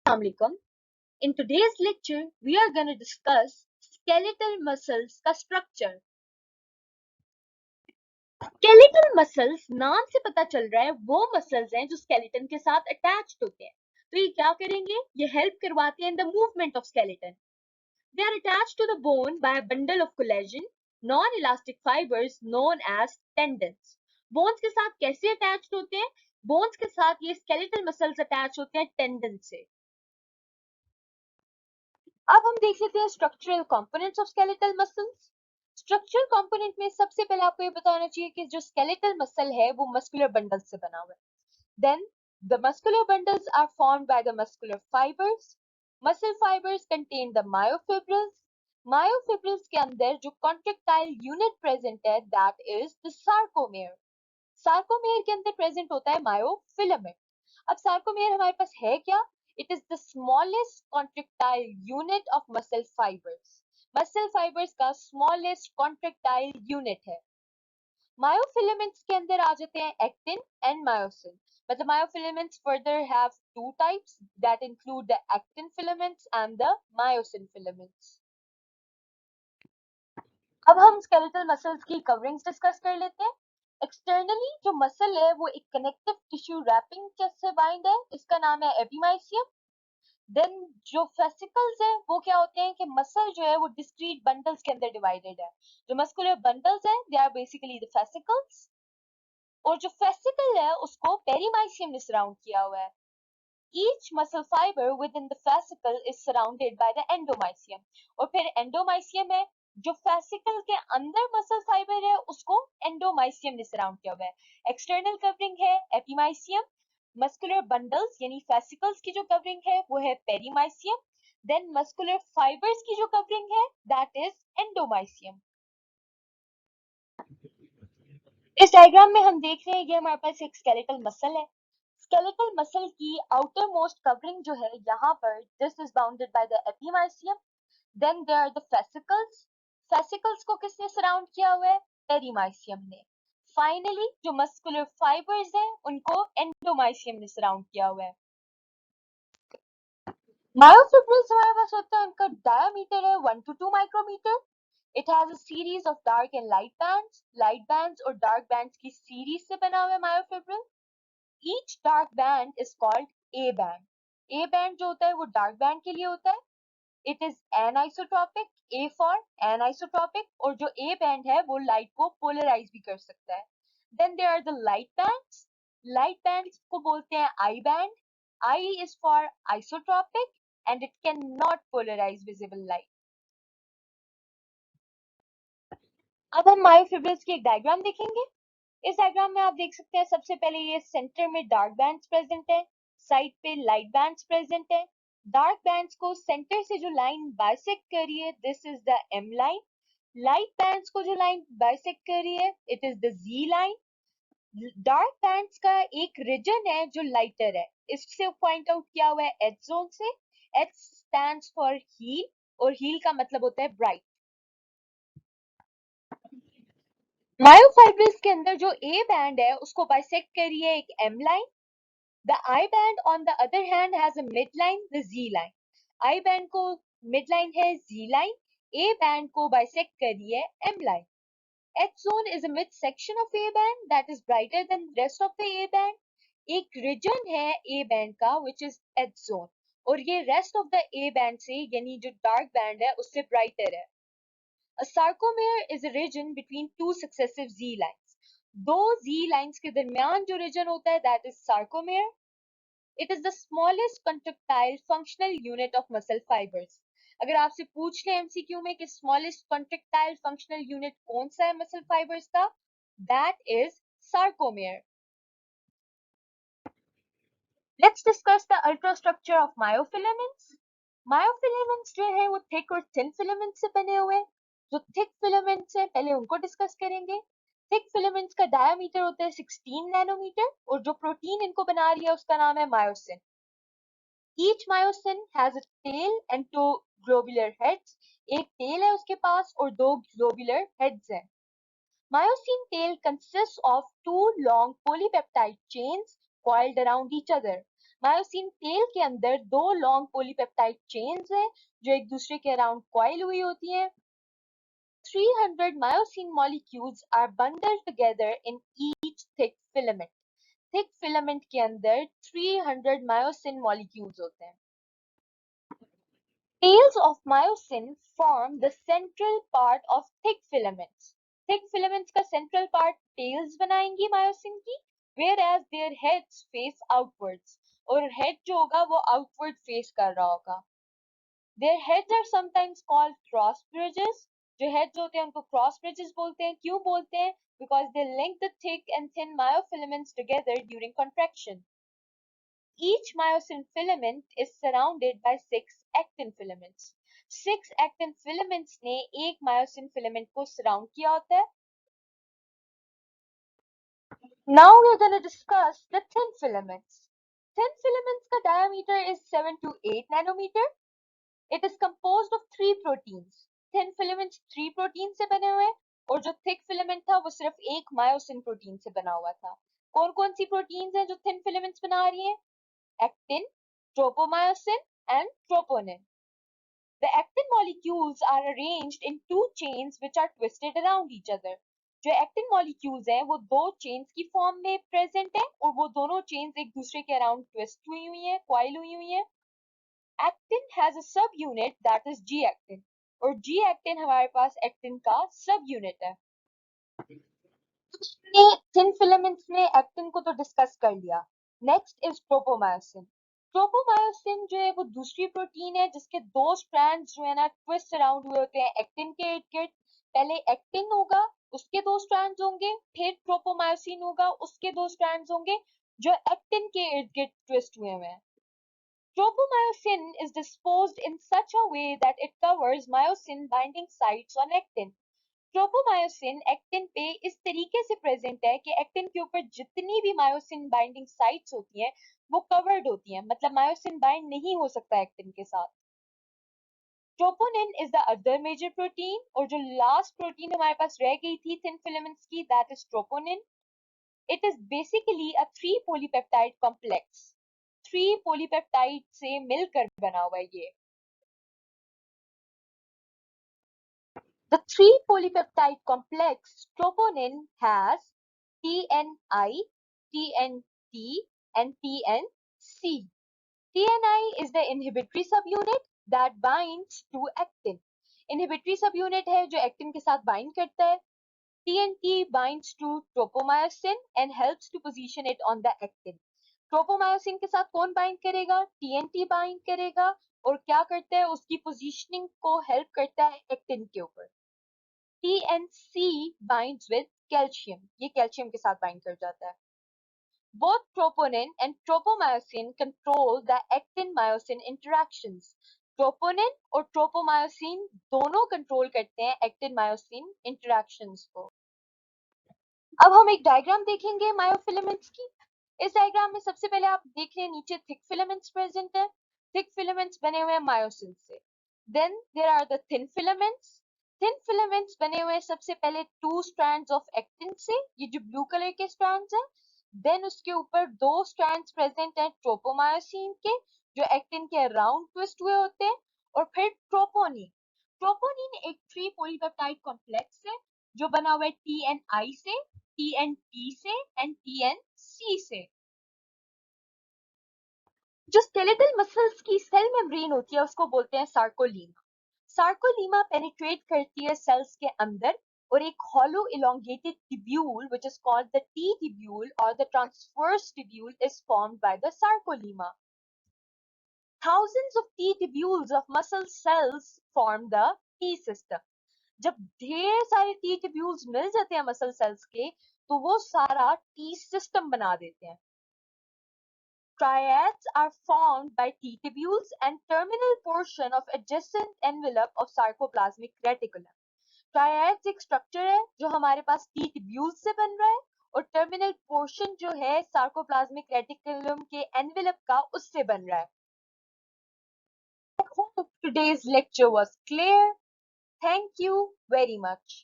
Assalamualaikum. In today's lecture, we are going to discuss skeletal muscles का structure. Skeletal muscles नाम से पता चल रहा है वो muscles हैं जो skeleton के साथ attached होते हैं. तो ये क्या करेंगे? ये help करवाते हैं in the movement of skeleton. They are attached to the bone by a bundle of collagen, non-elastic fibers known as tendons. Bones के साथ कैसे attached होते हैं? Bones के साथ ये skeletal muscles attached होते हैं tendon से. अब हम देख लेते हैं structural components of skeletal muscles. Structural component में सबसे पहले आपको ये बताना चाहिए कि जो स्केलेटल मसल है वो मस्कुलर बंडल से बना हुआ है. Then the muscular bundles are formed by the muscular fibres. Muscle fibres contain the myofibrils. Myofibrils के अंदर जो कॉन्ट्रैक्टाइल यूनिट प्रेजेंट है that is the sarcomere. Sarcomere के अंदर प्रेजेंट होता है मायोफिलामेंट. अब सार्कोमेयर हमारे पास है क्या? It is the smallest contractile unit of muscle fibers. Muscle fibers का smallest contractile unit है. Myofilaments के अंदर आ जाते हैं actin and myosin. मतलब myofilaments further have two types that include the actin filaments and the myosin filaments. अब हम skeletal muscles की coverings discuss कर लेते हैं. एक्सटर्नली जो मसल है वो एक कनेक्टिव टिश्यू रैपिंग से बाइंड है, इसका नाम है एपिमाइसियम. देन जो फेसिकल्स है वो क्या होते हैं कि मसल जो है वो डिस्क्रीट बंडल्स के अंदर डिवाइडेड है. जो मस्कुलर बंडल्स हैं they are basically the fascicles, और जो फेसिकल है उसको पेरीमाइसियम ने सराउंड किया हुआ है. Each muscle fibre with in the fascicle is surrounded by the endomysium, और फिर एंडोमाइसियम है जो फेसिकल के अंदर मसल फाइबर है उसको एंडोमाइसियम ने सराउंड किया हुआ है. एक्सटर्नल कवरिंग है एपिमाइसियम. मस्कुलर बंडल्स यानी फेसिकल्स की जो कवरिंग है वो है पेरीमाइसियम. देन मस्कुलर फाइबर्स की जो कवरिंग है दैट इज एंडोमाइसियम. इस डायग्राम में हम देख रहे हैं ये हमारे पास एक स्केलेटल मसल है. स्केलेटल मसल की आउटर मोस्ट कवरिंग जो है यहाँ पर this is bounded by the epimysium. Then there are the fascicles. Fascicles को किसने सराउंड किया हुआ है? पेरीमाइसियम ने. फाइनली जो मस्कुलर फाइबर्स हैं उनको एंडोमाइसियम ने सराउंड किया हुआ है. मायोफिब्रिल्स हमारे पास होता है, उनका डायमीटर है 1 to 2 micrometer. It has a series of dark and light bands. Light bands और डार्क बैंड्स की सीरीज से बना हुआ है myofibril. Each dark band is called A band. A band जो होता है वो डार्क बैंड के लिए होता है. इट इज एनआइसोट्रॉपिक, ए फॉर एनआइसोट्रॉपिक, और जो ए बैंड है वो लाइट को पोलराइज भी कर सकता है. Then there are the light bands. Light bands को बोलते हैं I band. I is for isotropic and it cannot polarize visible light. अब हम मायोफिब्रिल्स की एक डायग्राम देखेंगे. इस डायग्राम में आप देख सकते हैं सबसे पहले ये सेंटर में डार्क बैंड्स प्रेजेंट है, साइड पे लाइट बैंड्स प्रेजेंट है. डार्क बैंड्स को सेंटर से जो लाइन बाइसेक्ट कर रही है this is the M line. Light bands को जो लाइन बाइसेक्ट कर रही है it is the Z line. Dark bands का एक रीजन है जो लाइटर है, इससे पॉइंट आउट किया हुआ है एच जोन से. एच स्टैंड्स फॉर हील, और हील का मतलब होता है ब्राइट. मायोफाइब्रिल्स के अंदर जो ए बैंड है उसको बाइसेक्ट करिए एक M line. The I band on the other hand has a mid line the Z line. I band को मिड लाइन है जी लाइन, ए बैंड को बाइसेक्ट करिए M line. H zone is a mid section of A band that is brighter than the rest of the A band. एक region है A band का which is H zone, और ये rest of the A band से यानी जो dark band है उससे ब्राइटर है. A sarcomere is a region between two successive Z lines. दो Z lines के दरमियान जो region होता है that is sarcomere. It is the smallest contractile functional unit of muscle fibers. अगर आपसे पूछ ले MCQ में कि smallest contractile functional unit कौन सा है muscle fibers का, that is sarcomere. Let's discuss the ultrastructure of myofilaments. Myofilaments जो है वो thick और thin filaments से बने हुए हैं. जो थिक फिलामेंट्स है पहले उनको डिस्कस करेंगे. थिक फिलामेंट्स का डायमीटर होता है 16 नैनोमीटर, और जो प्रोटीन इनको बना रही है उसका नाम है myosin. Each myosin has a tail and two globular heads. एक टेल है उसके पास और दो ग्लोबुलर हेड्स हैं. Myosin tail consists of two long polypeptide chains coiled around each other. Myosin tail के अंदर दो लॉन्ग पॉलीपेप्टाइड चेन्स हैं जो एक दूसरे के अराउंड कॉइल हुई होती हैं. 300 myosin molecules are bundled together in each thick filament. Thick filament के अंदर 300 myosin molecules होते हैं. Tails of myosin form the central part of thick filaments. Thick filaments का central part tails बनाएंगी myosin की, whereas their heads face outwards. और head जो होगा वो outward face कर रहा होगा. Their heads are sometimes called cross bridges. जो heads होते हैं उनको cross bridges बोलते हैं. क्यों बोलते हैं? Because they link the thick and thin myofilaments together during contraction. Each myosin filament is surrounded by 6 actin filaments. 6 actin filaments ने एक myosin filament को surround किया होता है. Now we are going to discuss the thin filaments. Thin filaments का diameter is 7 to 8 nanometer. It is composed of 3 proteins. Thin filaments 3 protein से बने हुए हैं और जो thick filament था वो सिर्फ एक myosin protein से बना हुआ था. कौन कौन सी proteins हैं जो thin filaments बना रही हैं? Actin, tropomyosin and troponin. The actin molecules are arranged in two chains which are twisted around each other. जो actin molecules हैं वो दो chains की form में present हैं और वो दोनों chains एक दूसरे के around twist हुई हुई हैं, coil हुई हुई हैं. Actin has a subunit that is G-actin और G-actin हमारे पास actin का subunit है. Thin filaments में actin को तो discuss कर लिया. Next is tropomyosin. Tropomyosin जो है वो दूसरी प्रोटीन है जिसके दो strands जो है ना twist around हुए होते हैं actin के इर्द गिर्द. पहले actin होगा उसके दो strands होंगे, फिर tropomyosin होगा उसके दो strands होंगे जो actin के इर्द गिर्द twist हुए हैं. Tropomyosin is disposed in such a way that it covers myosin binding sites on actin. Tropomyosin actin पे इस तरीके से प्रेजेंट है कि actin के ऊपर जितनी भी myosin binding sites होती हैं वो covered होती हैं, मतलब myosin bind नहीं हो सकता actin के साथ. Troponin is the other major protein और जो last protein हमारे पास रह गई थी thin filaments की, that is troponin. It is basically a 3 polypeptide complex. 3 polypeptide से मिलकर बना हुआ है ये. The 3 polypeptide complex troponin has TNI, TNT and TNC. TNI is the inhibitory subunit that binds to actin. Inhibitory subunit है जो actin के साथ bind करता है. TNT binds to tropomyosin and helps to position it on the actin. Tropomyosin के साथ कौन bind करेगा? TNT bind करेगा और क्या करता है उसकी positioning को help करता है actin के ऊपर. TNC binds with calcium. ये calcium के साथ bind कर जाता है. Both troponin and tropomyosin control the actin-myosin interactions. Troponin और tropomyosin दोनों control करते हैं actin-myosin interactions को. अब हम एक डायग्राम देखेंगे मायोफिलामेंट्स की. इस डायग्राम में सबसे पहले आप देख रहे हैं नीचे थिक फिलामेंट्स प्रेजेंट है. थिक फिलामेंट्स बने हुए हैं मायोसिन से. Then there are the thin filaments. Thin filaments बने हुए हैं सबसे पहले 2 स्ट्रैंड्स ऑफ एक्टिन से, ये जो ब्लू कलर के स्ट्रैंड्स हैं. देन उसके ऊपर 2 स्ट्रैंड्स प्रेजेंट हैं ट्रोपोमायोसिन के जो एक्टिन के अराउंड ट्विस्ट हुए होते हैं. और फिर ट्रोपोनिन. ट्रोपोनिन एक 3 पॉलीपेप्टाइड कॉम्प्लेक्स है जो बना हुआ है TNI से, TNT से एंड TNC से. जो स्केलेटल मसल्स की सेल मेम्ब्रेन होती है उसको बोलते हैं सार्कोलीमा. सार्कोलीमा पेनिट्रेट करती है सेल्स के अंदर और एक hollow elongated tubule which is called the T tubule or the transverse tubule is formed by the sarcolemma. Thousands of T tubules of muscle cells form the T system. जब ढेर सारे T tubules मिल जाते हैं muscle cells के तो वो सारा T system बना देते हैं. Triads are formed by T tubules and terminal portion of adjacent envelope of sarcoplasmic reticulum. Triads एक स्ट्रक्चर है जो हमारे पास T tubules से बन रहा है और टर्मिनल पोर्शन जो है sarcoplasmic reticulum के envelope का उससे बन रहा है. I hope today's lecture was clear. Thank you very much.